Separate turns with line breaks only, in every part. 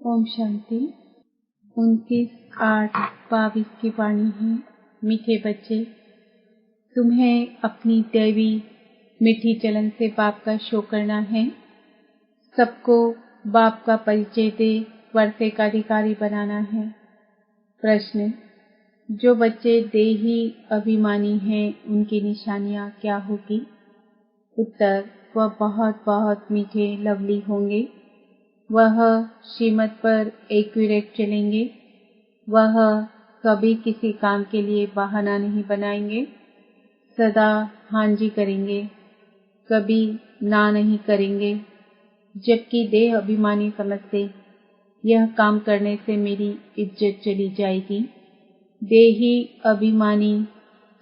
ओम शांति। 29/8/22 की वाणी है। मीठे बच्चे, तुम्हें अपनी दैवी मीठी चलन से बाप का शो करना है। सबको बाप का परिचय दे वर्षे का अधिकारी बनाना है। प्रश्न: जो बच्चे देही अभिमानी हैं उनकी निशानियां क्या होगी? उत्तर: वह बहुत बहुत मीठे लवली होंगे। वह श्रीमत पर एक्यूरेट चलेंगे। वह कभी किसी काम के लिए बहाना नहीं बनाएंगे। सदा हाँ जी करेंगे, कभी ना नहीं करेंगे। जबकि देह अभिमानी समझते यह काम करने से मेरी इज्जत चली जाएगी। देही अभिमानी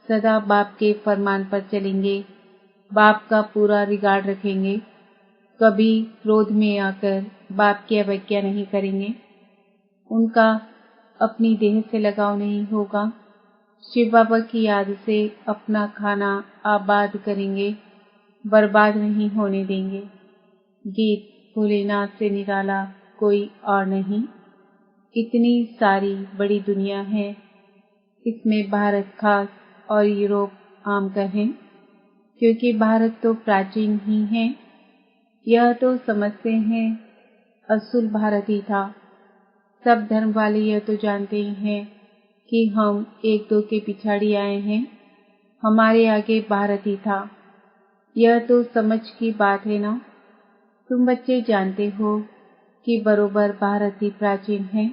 सदा बाप के फरमान पर चलेंगे, बाप का पूरा रिगार्ड रखेंगे। कभी क्रोध में आकर बाप की अवज्ञा नहीं करेंगे। उनका अपनी देह से लगाव नहीं होगा। शिव बाबा की याद से अपना खाना आबाद करेंगे, बर्बाद नहीं होने देंगे। गीत: भोलेनाथ से निराला कोई और नहीं। इतनी सारी बड़ी दुनिया है, इसमें भारत खास और यूरोप आम कहें, क्योंकि भारत तो प्राचीन ही है। यह तो समझते हैं असुल भारत ही था। सब धर्म वाले यह तो जानते ही हैं कि हम एक दो के पिछाड़ी आए हैं, हमारे आगे भारत ही था। यह तो समझ की बात है ना। तुम बच्चे जानते हो कि बरोबर भारत ही प्राचीन है।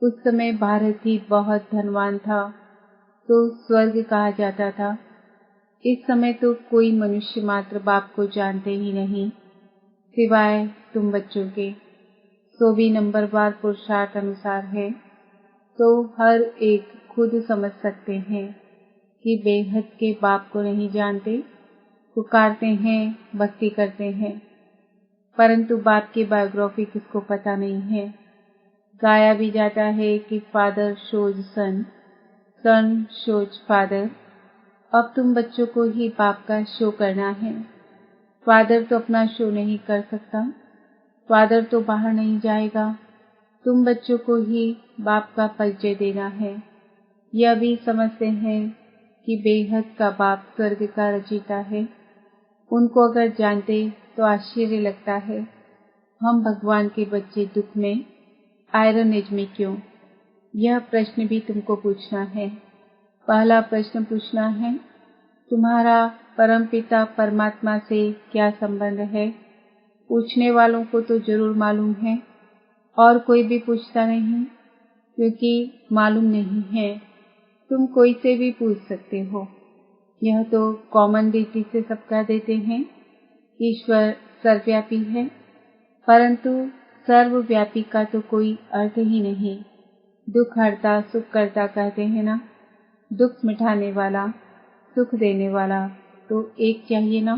उस समय भारत ही बहुत धनवान था, तो स्वर्ग कहा जाता था। इस समय तो कोई मनुष्य मात्र बाप को जानते ही नहीं, सिवाय तुम बच्चों के। 100 नंबरवार पुरुषार्थ अनुसार है, तो हर एक खुद समझ सकते हैं कि बेहद के बाप को नहीं जानते। पुकारते हैं, भक्ति करते हैं, परंतु बाप की बायोग्राफी किसको पता नहीं है। गाया भी जाता है कि फादर शोज सन, सन शोज फादर। अब तुम बच्चों को ही बाप का शो करना है। फादर तो अपना शो नहीं कर सकता, फादर तो बाहर नहीं जाएगा। तुम बच्चों को ही बाप का परिचय देना है। यह भी समझते हैं कि बेहद का बाप स्वर्ग का रचयिता है। उनको अगर जानते तो आश्चर्य लगता है, हम भगवान के बच्चे दुख में, आयरन एज में क्यों? यह प्रश्न भी तुमको पूछना है। पहला प्रश्न पूछना है, तुम्हारा परमपिता परमात्मा से क्या संबंध है? पूछने वालों को तो जरूर मालूम है, और कोई भी पूछता नहीं, क्योंकि मालूम नहीं है। तुम कोई से भी पूछ सकते हो। यह तो कॉमन रीति से सब कह देते हैं, ईश्वर सर्वव्यापी है, परंतु सर्वव्यापी का तो कोई अर्थ ही नहीं। दुख हरता सुख करता कहते हैं ना। दुख मिटाने वाला, सुख देने वाला तो एक चाहिए ना।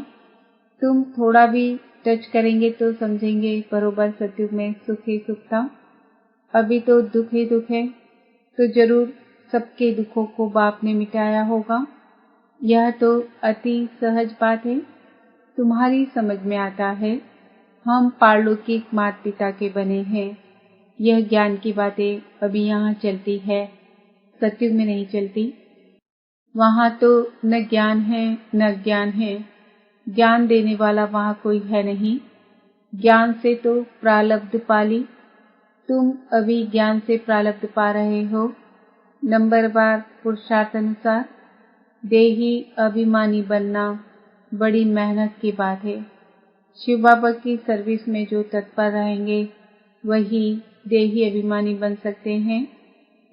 तुम थोड़ा भी टच करेंगे तो समझेंगे बरोबर सतयुग में सुख ही सुख था। अभी तो दुख ही दुख है, तो जरूर सबके दुखों को बाप ने मिटाया होगा। यह तो अति सहज बात है, तुम्हारी समझ में आता है। हम पारलौकिक माता पिता के बने हैं। यह ज्ञान की बातें अभी यहाँ चलती है, सतयुग में नहीं चलती। वहाँ तो न ज्ञान है न ज्ञान है। ज्ञान देने वाला वहाँ कोई है नहीं। ज्ञान से तो प्रारब्ध पाली। तुम अभी ज्ञान से प्रारब्ध पा रहे हो। नंबरवार पुरुषार्थ अनुसार देही अभिमानी बनना बड़ी मेहनत की बात है। शिव बाबा की सर्विस में जो तत्पर रहेंगे वही देही अभिमानी बन सकते हैं।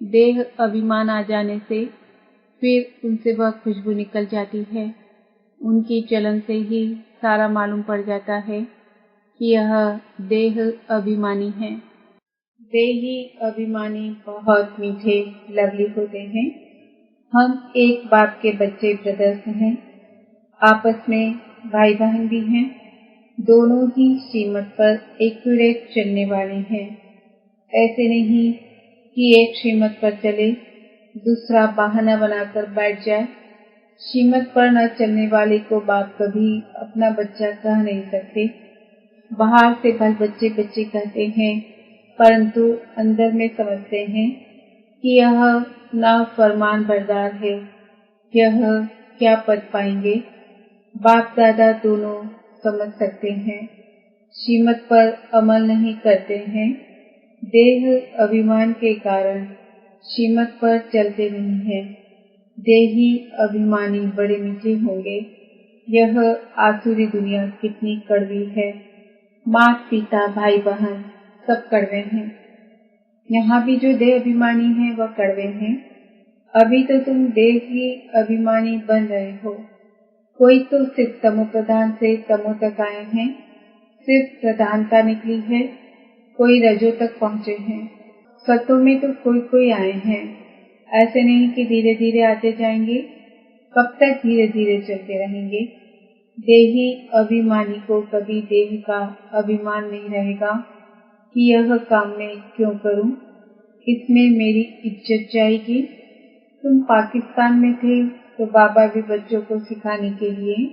देह अभिमान आ जाने से फिर उनसे वह खुशबू निकल जाती है। उनकी चलन से ही सारा मालूम पड़ जाता है कि यह देह अभिमानी है। देही अभिमानी बहुत मीठे लवली होते हैं। हम एक बाप के बच्चे ब्रदर्स हैं, आपस में भाई बहन भी हैं। दोनों ही श्रीमत पर एक्यूरेट चलने वाले हैं। ऐसे नहीं कि एक श्रीमत पर चले, दूसरा बहाना बनाकर बैठ जाए। श्रीमत पर न चलने वाले को बाप कभी अपना बच्चा कह नहीं सकते। बाहर से भले बच्चे बच्चे कहते हैं, परंतु अंदर में समझते हैं कि यह नाफरमान बरदार है, यह क्या पद पाएंगे। बाप दादा दोनों समझ सकते हैं, श्रीमत पर अमल नहीं करते हैं, देह अभिमान के कारण श्रीमत पर चलते नहीं हैं। देही अभिमानी बड़े मीठे होंगे। यह आसुरी दुनिया कितनी कड़वी है। माता पिता भाई बहन सब कड़वे हैं। यहाँ भी जो देह अभिमानी है वह कड़वे हैं। अभी तो तुम देह ही अभिमानी बन रहे हो। कोई तो सिर्फ तमो प्रधान से तमो तक आए हैं, सिर्फ प्रधानता निकली है। कोई रजो तक पहुँचे हैं। सतों में तो कोई कोई आए हैं। ऐसे नहीं कि धीरे धीरे आते जाएंगे। कब तक धीरे धीरे चलते रहेंगे। देही अभिमानी को कभी देह का अभिमान नहीं रहेगा कि यह काम मैं क्यों करूं, इसमें मेरी इज्जत जाएगी। तुम पाकिस्तान में थे तो बाबा भी बच्चों को सिखाने के लिए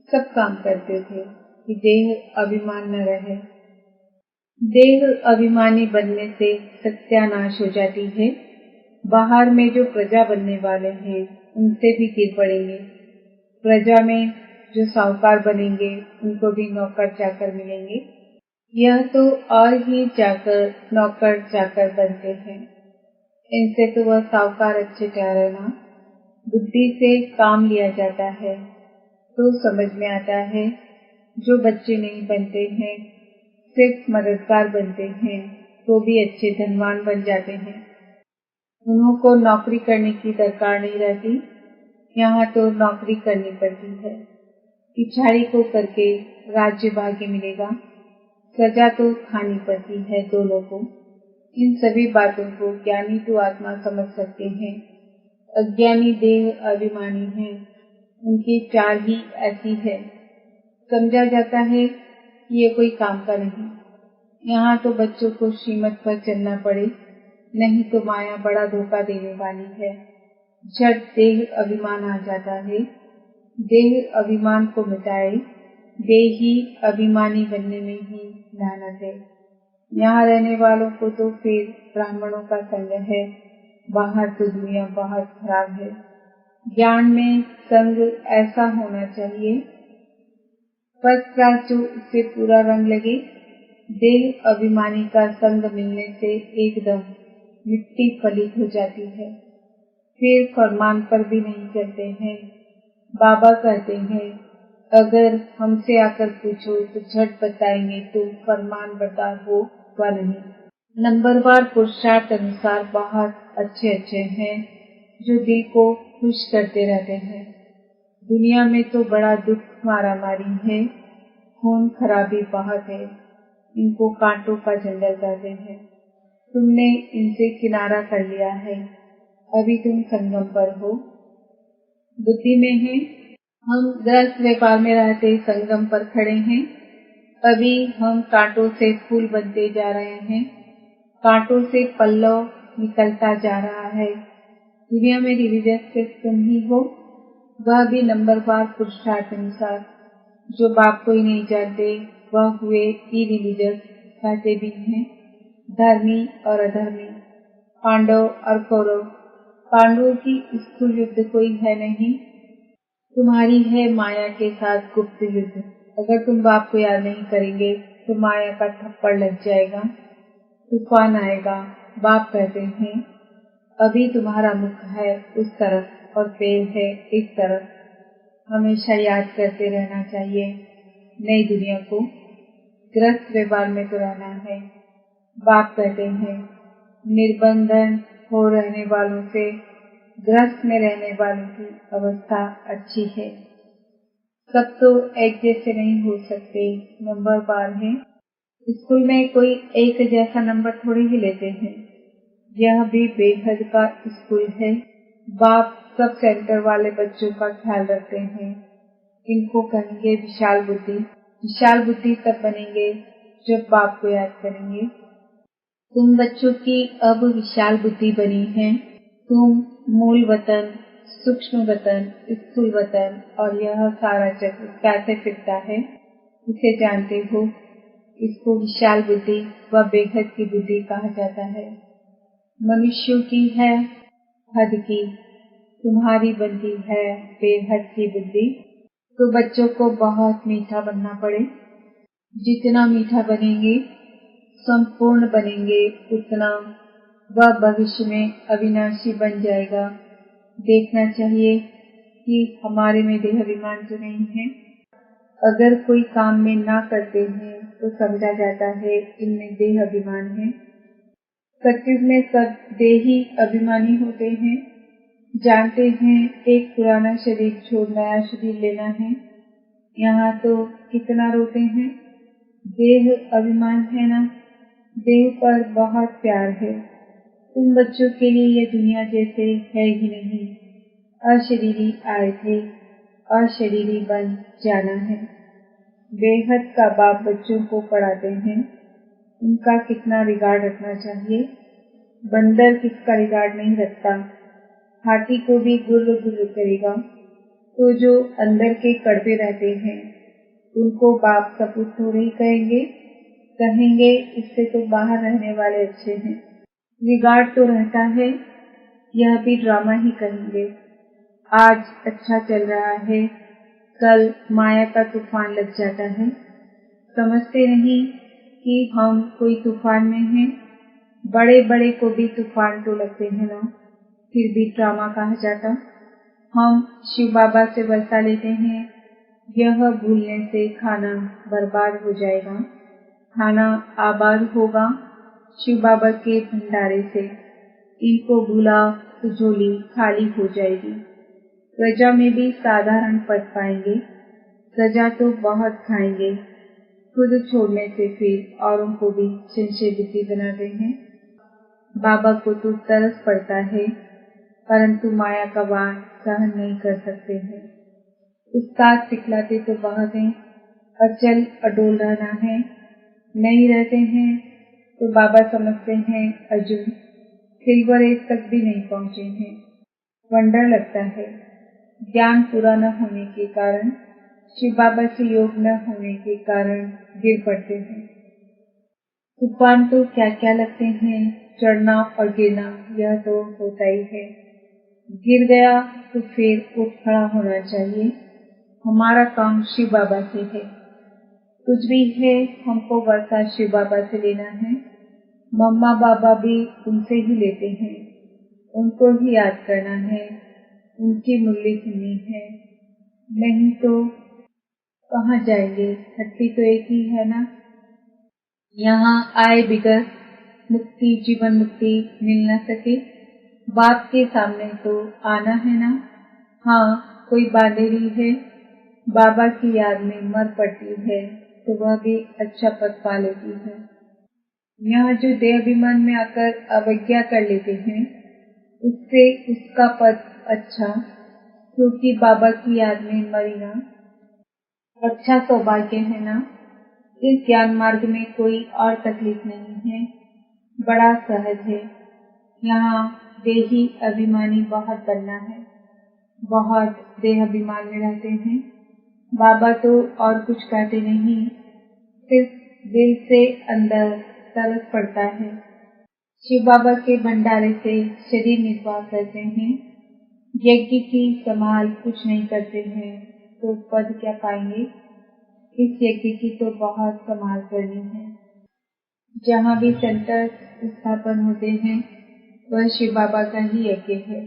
सब काम करते थे कि देह अभिमान न रहे। देह अभिमानी बनने से सत्यानाश हो जाती है। बाहर में जो प्रजा बनने वाले हैं उनसे भी गिर पड़ेंगे। प्रजा में जो साहूकार बनेंगे उनको भी नौकर चाकर मिलेंगे। यह तो और ही जाकर नौकर चाकर बनते हैं। इनसे तो वह साहूकार अच्छे ठहराना। बुद्धि से काम लिया जाता है तो समझ में आता है। जो बच्चे नहीं बनते हैं, सिर्फ मददगार बनते हैं तो भी अच्छे धनवान बन जाते हैं। उनको नौकरी करने की दरकार नहीं रहती। यहाँ तो नौकरी करनी पड़ती है। पिछाड़ी को करके राज्य भाग्य मिलेगा। सजा तो खानी पड़ती है दोनों को। इन सभी बातों को ज्ञानी तो आत्मा समझ सकते हैं। अज्ञानी देह अभिमानी हैं। उनकी चाल ही ऐसी है। समझा जाता है कि ये कोई काम का नहीं। यहाँ तो बच्चों को श्रीमत पर चलना पड़े, नहीं तो माया बड़ा धोखा देने वाली है। झट देह अभिमान आ जाता है। देह अभिमान को मिटाए। देही अभिमानी बनने में ही मेहनत है। यहाँ रहने वालों को तो फिर ब्राह्मणों का संग है। बाहर तो दुनिया बहुत खराब है। ज्ञान में संग ऐसा होना चाहिए फर्स्ट क्लास जो उससे पूरा रंग लगे। देह अभिमानी का संग मिलने से एकदम मिट्टी पलीत हो जाती है। फिर फरमान पर भी नहीं चलते हैं। बाबा कहते हैं अगर हमसे आकर पूछो तो झट बताएंगे तुम फरमान बरदार हो व नहीं। नंबरवार पुरुषार्थ अनुसार बहुत अच्छे अच्छे हैं जो दिल को खुश करते रहते हैं। दुनिया में तो बड़ा दुख मारामारी है। खून खराबी बहुत है। इनको कांटों का जंगल कहते हैं। तुमने इनसे किनारा कर लिया है। अभी तुम संगम पर हो। बुद्धि में है। हम गृहस्थ व्यापार में रहते संगम पर खड़े हैं। अभी हम कांटों से फूल बनते जा रहे हैं। कांटों से पल्लव निकलता जा रहा है। दुनिया में रिलीजियस सिर्फ तुम ही हो, वह भी नंबरवार पुरुषार्थ अनुसार। जो बाप को ही नहीं जानते वह हुए इरिलीजियस कहते भी हैं। धर्मी और अधर्मी, पांडव और कौरव। पांडवों की स्थूल युद्ध कोई है नहीं, तुम्हारी है माया के साथ गुप्त युद्ध। अगर तुम बाप को याद नहीं करेंगे तो माया का थप्पड़ लग जाएगा, तूफान आएगा। बाप कहते हैं अभी तुम्हारा मुख है उस तरफ और पैर है इस तरफ। हमेशा याद करते रहना चाहिए नई दुनिया को। ग्रस्त व्यवहार में तो रहना है। बाप कहते हैं निर्बंधन हो रहने वालों से ग्रस्त में रहने वालों की अवस्था अच्छी है। सब तो एक जैसे नहीं हो सकते, नंबर बार है। स्कूल में कोई एक जैसा नंबर थोड़ी ही लेते हैं। यह भी बेहद का स्कूल है। बाप सब सेंटर वाले बच्चों का ख्याल रखते हैं। इनको कहेंगे विशाल बुद्धि। विशाल बुद्धि तब बनेंगे जब बाप को याद करेंगे। तुम बच्चों की अब विशाल बुद्धि बनी है। तुम मूल वतन, सूक्ष्म वतन, स्थूल वतन और यह सारा चक्र कैसे फिरता है इसे जानते हो। इसको विशाल बुद्धि व बेहद की बुद्धि कहा जाता है। मनुष्यों की है हद की, तुम्हारी बनती है बेहद की बुद्धि। तो बच्चों को बहुत मीठा बनना पड़े। जितना मीठा बनेंगे, संपूर्ण बनेंगे, उतना वह भविष्य में अविनाशी बन जाएगा। देखना चाहिए कि हमारे में देहाभिमान तो नहीं है। अगर कोई काम में ना करते हैं तो समझा जाता है इनमें देह अभिमान है। सत्युग में सब देही अभिमानी होते हैं, जानते हैं एक पुराना शरीर छोड़ नया शरीर लेना है। यहाँ तो कितना रोते हैं, देह अभिमान है ना, देह पर बहुत प्यार है। तुम बच्चों के लिए यह दुनिया जैसे है ही नहीं। अशरीरी आए थे, अशरीरी बन जाना है। बेहद का बाप बच्चों को पढ़ाते हैं, उनका कितना रिगार्ड रखना चाहिए। बंदर किसका रिगार्ड नहीं रखता। हाथी को भी गुर्र गुर्र करेगा। तो जो अंदर के कड़वे रहते हैं उनको बाप सपूत थोड़े ही कहेंगे, कहेंगे इससे तो बाहर रहने वाले अच्छे हैं। रिगार्ड तो रहता है, यह भी ड्रामा ही कहेंगे। आज अच्छा चल रहा है, कल माया का तूफान लग जाता है। समझते नहीं कि हम कोई तूफान में हैं। बड़े बड़े को भी तूफान तो लगते हैं ना, फिर भी ड्रामा कहा जाता। हम शिव बाबा से वर्षा लेते हैं, यह भूलने से खाना बर्बाद हो जाएगा। खाना आबाद होगा शिव बाबा के भंडारे से। इनको भूला तो झोली खाली हो जाएगी। प्रजा में भी साधारण पद पाएंगे, सजा तो बहुत खाएंगे। खुद छोड़ने से फिर औरों को भी संशय बुद्धि बनाते हैं। बाबा को तो तरस पड़ता है, परंतु माया का वार सहन नहीं कर सकते हैं। उस्ताद सिखलाते तो बहुत हैं, अचल अडोल रहना है। नहीं रहते हैं तो बाबा समझते हैं अर्जुन सिल्वर एज तक भी नहीं पहुंचे हैं। वंडर लगता है, ज्ञान पूरा न होने के कारण, शिव बाबा से योग न होने के कारण गिर पड़ते हैं। तूफान तो क्या क्या लगते हैं, चढ़ना और गिरना यह तो होता ही है। गिर गया तो फिर उठ खड़ा होना चाहिए। हमारा काम शिव बाबा से है। कुछ भी है हमको वर्षा शिव बाबा से लेना है। मम्मा बाबा भी उनसे ही लेते हैं, उनको ही याद करना है, उनकी मुरली सुननी है। नहीं तो कहाँ जाएंगे, हट्टी तो एक ही है ना। यहाँ आए बिगर मुक्ति जीवन मुक्ति मिल न सके। बाप के सामने तो आना है ना। हाँ, कोई बांधेरी है, बाबा की याद में मर पड़ती है तो वह भी अच्छा पद पा लेती है। यहाँ जो देहाभिमान में आकर अवज्ञा कर लेते हैं, उससे उसका पद अच्छा, क्योंकि बाबा की याद में मरीना अच्छा सौभाग्य है ना। इस ज्ञान मार्ग में कोई और तकलीफ नहीं है, बड़ा सहज है। यहाँ देही अभिमानी बहुत बनना है, बहुत देह अभिमान में रहते हैं। बाबा तो और कुछ कहते नहीं, सिर्फ दिल से अंदर तरस पड़ता है। शिव बाबा के भंडारे से शरीर निर्वाह करते हैं, यज्ञ की संभाल कुछ नहीं करते हैं तो पद क्या पाएंगे। इस यज्ञ की तो बहुत संभाल करनी है। जहाँ भी सेंटर स्थापन होते हैं वह शिव बाबा का ही यज्ञ है।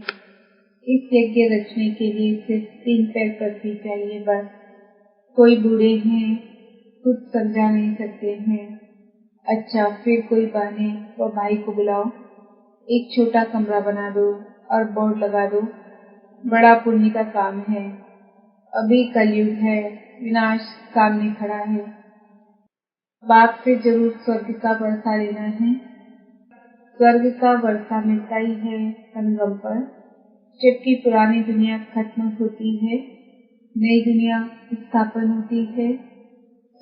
इस यज्ञ रचने के लिए सिर्फ 3 पैर पृथ्वी चाहिए बस। कोई बूढ़े हैं, कुछ समझा नहीं सकते हैं। अच्छा, फिर कोई बहने तो भाई को बुलाओ, एक छोटा कमरा बना दो और बोर्ड लगा दो। बड़ा पुण्य का काम है। अभी कलयुग है, विनाश सामने खड़ा है। बाप से जरूर स्वर्ग का वर्षा लेना है। स्वर्ग का वर्षा मिलता ही है संगम पर, जबकि पुरानी दुनिया खत्म होती है, नई दुनिया स्थापन होती है।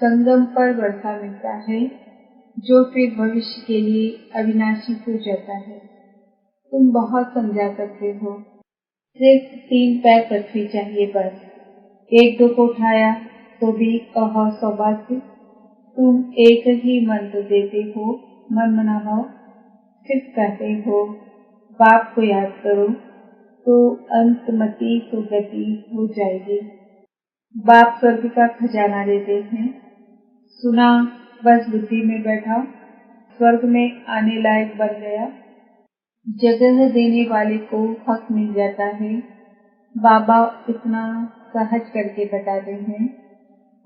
संगम पर वर्षा मिलता है जो फिर भविष्य के लिए अविनाशी हो जाता है। तुम बहुत समझा सकते हो, सिर्फ 3 पैर पृथ्वी चाहिए बस। 1-2 को उठाया तो भी कहो सौभाग्य। तुम एक ही मंत्र देते हो, मन मना भाव सिर्फ कहते हो बाप को याद करो तो अंतमति सुगति हो जाएगी। बाप स्वर्ग का खजाना देते हैं, सुना बस बुद्धि में बैठा, स्वर्ग में आने लायक बन गया। जगह देने वाले को हक मिल जाता है। बाबा इतना सहज करके बताते हैं,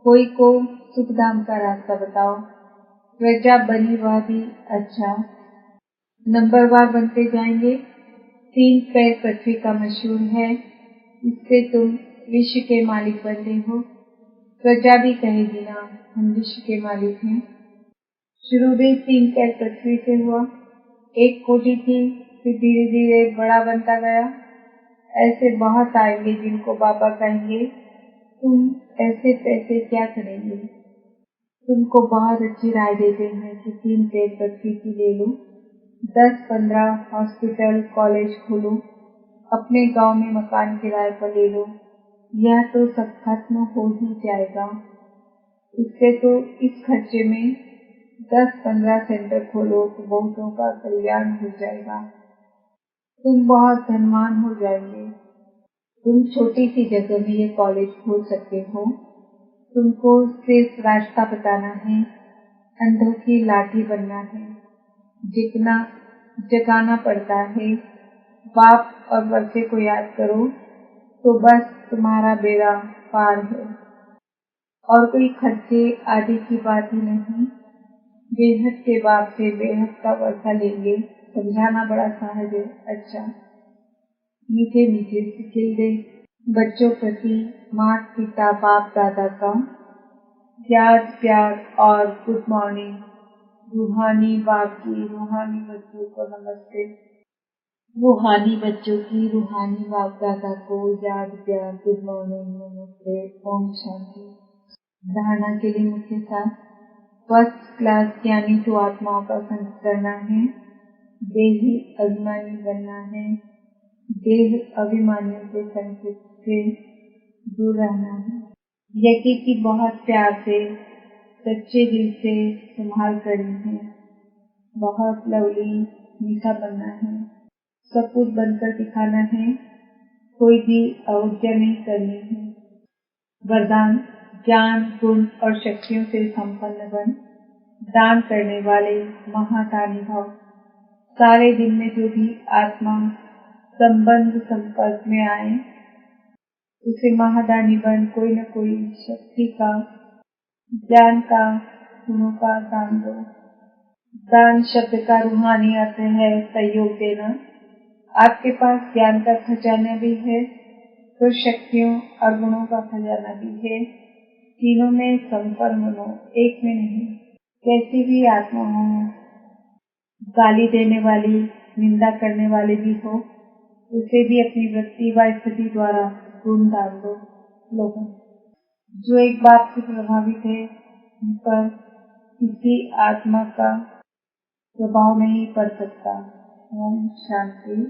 कोई को सुखधाम का रास्ता बताओ, प्रजा बनी वह भी अच्छा। नंबरवार बनते जाएंगे। 3 पैर पृथ्वी का मशहूर है, इससे तुम विश्व के मालिक बनते हो। प्रजा भी कहेगी ना, हम विश्व के मालिक हैं। शुरू भी 3 पैर पृथ्वी से हुआ, 1 कोटि थी, फिर धीरे धीरे बड़ा बनता गया। ऐसे बहुत आएंगे जिनको बाबा कहेंगे तुम ऐसे पैसे क्या करेंगे। तुमको बहुत अच्छी राय देते हैं कि 3 पैर पृथ्वी की ले लो, 10-15 हॉस्पिटल कॉलेज खोलो, अपने गांव में मकान किराए पर ले लो। यह तो सब खत्म हो ही जाएगा। इससे तो इस खर्चे में 10-15 सेंटर खोलो तो बहुतों का कल्याण हो जाएगा। तुम बहुत धनवान हो जाएंगे। तुम छोटी सी जगह में ये कॉलेज खोल सकते हो। तुमको सिर्फ रास्ता बताना है, अंधों की लाठी बनना है, जितना जगाना पड़ता है। बाप और बच्चे को याद करो तो बस तुम्हारा बेड़ा पार है। और कोई खर्चे आदि की बात ही नहीं। बेहद के बाप से बेहद का वर्षा लेंगे, समझाना बड़ा सहज है। अच्छा, मीठे मीठे सिखिल दे बच्चों प्रति माता पिता बाप दादा का याद प्यार और गुड मॉर्निंग। रूहानी बाप की रूहानी बच्चों को नमस्ते। रूहानी बच्चों की रूहानी बाप दादा को याद प्यार गुड मॉर्निंग नमस्ते ओम शांति। धारणा के लिए मुख्य साथ, फर्स्ट क्लास ज्ञानी तो आत्माओं का संग करना है, देही अभिमानी बनना है, देह अभिमानियों के संकेत से दूर रहना है। यज्ञ की बहुत प्यार से सच्चे दिल से संभाल करनी है, बहुत लवली मीठा बनना है, सपूत बनकर दिखाना है, कोई भी अवज्ञा नहीं करनी है। वरदान, ज्ञान गुण और शक्तियों से संपन्न बन, दान करने वाले महादानी भव। सारे दिन में जो भी आत्मा संबंध संपर्क में आए उसे महादानी बन कोई न कोई शक्ति का, ज्ञान का, गुणों का दान दो। दान शब्द का रूहानी अर्थ है सहयोग देना। आपके पास ज्ञान का खजाना भी है तो शक्तियों और गुणों का खजाना भी है। तीनों में संपन्न हो, एक में नहीं। कैसी भी आत्मा हो, गाली देने वाली, निंदा करने वाले भी हो, उसे भी अपनी वृत्ति व स्थिति द्वारा गुण डाल दो। लोगों जो एक बाप से प्रभावित है, उन पर किसी आत्मा का प्रभाव नहीं पड़ सकता। ओम शांति।